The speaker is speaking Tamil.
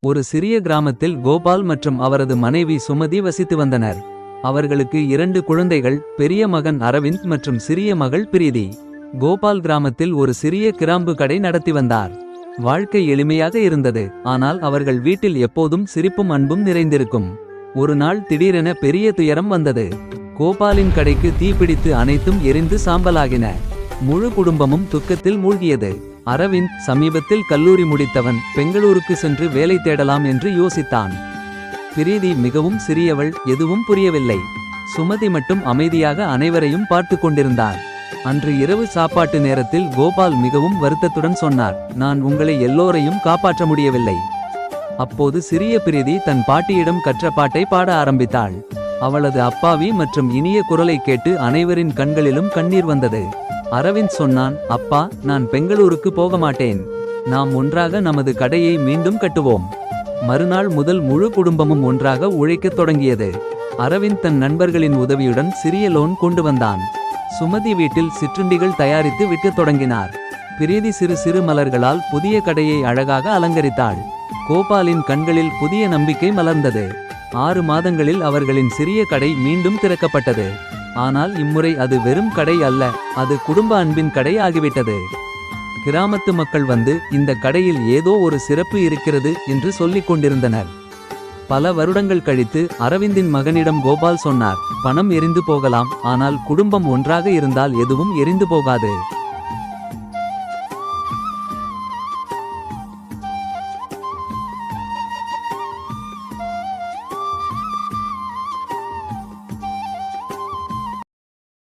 ஒரு சிறிய கிராமத்தில் கோபால் மற்றும் அவரது மனைவி சுமதி வசித்து வந்தனர். அவர்களுக்கு 2 குழந்தைகள், பெரிய மகன் அரவிந்த் மற்றும் சிறிய மகள் பிரீதி. கோபால் கிராமத்தில் ஒரு சிறிய கிராம்பு கடை நடத்தி வந்தார். வாழ்க்கை எளிமையாக இருந்தது, ஆனால் அவர்கள் வீட்டில் எப்போதும் சிரிப்பும் அன்பும் நிறைந்திருக்கும். ஒரு நாள் திடீரென பெரிய துயரம் வந்தது. கோபாலின் கடைக்கு தீப்பிடித்து அனைத்தும் எரிந்து சாம்பலாகின. முழு குடும்பமும் துக்கத்தில் மூழ்கியது. அரவிந்த் சமீபத்தில் கல்லூரி முடித்தவன், பெங்களூருக்கு சென்று வேலை தேடலாம் என்று யோசித்தான். பிரீதி மிகவும் சிறியவள், எதுவும் புரியவில்லை. சுமதி மட்டும் அமைதியாக அனைவரையும் பார்த்து கொண்டிருந்தார். அன்று இரவு சாப்பாட்டு நேரத்தில் கோபால் மிகவும் வருத்தத்துடன் சொன்னார், நான் உங்களை எல்லோரையும் காப்பாற்ற முடியவில்லை. அப்போது சிறிய பிரீதி தன் பாட்டியிடம் கற்ற பாட்டை பாட ஆரம்பித்தாள். அவளது அப்பாவி மற்றும் இனிய குரலை கேட்டு அனைவரின் கண்களிலும் கண்ணீர் வந்தது. அரவிந்த் சொன்னான், அப்பா, நான் பெங்களூருக்கு போக மாட்டேன். நாம் ஒன்றாக நமது கடையை மீண்டும் கட்டுவோம். மறுநாள் முதல் முழு குடும்பமும் ஒன்றாக உழைக்கத் தொடங்கியது. அரவிந்த் தன் நண்பர்களின் உதவியுடன் சிறிய லோன் கொண்டு வந்தான். சுமதி வீட்டில் சிற்றுண்டிகள் தயாரித்து விற்கத் தொடங்கினார். பிரீதி சிறு சிறு மலர்களால் புதிய கடையை அழகாக அலங்கரித்தாள். கோபாலின் கண்களில் புதிய நம்பிக்கை மலர்ந்தது. 6 மாதங்களில் அவர்களின் சிறிய கடை மீண்டும் திறக்கப்பட்டது. ஆனால் இம்முறை அது வெறும் கடை அல்ல, அது குடும்ப அன்பின் கடை ஆகிவிட்டது. கிராமத்து மக்கள் வந்து, இந்த கடையில் ஏதோ ஒரு சிறப்பு இருக்கிறது என்று சொல்லிக் கொண்டிருந்தனர். பல வருடங்கள் கழித்து அரவிந்தின் மகனிடம் கோபால் சொன்னார், பணம் எரிந்து போகலாம், ஆனால் குடும்பம் ஒன்றாக இருந்தால் எதுவும் எரிந்து போகாது.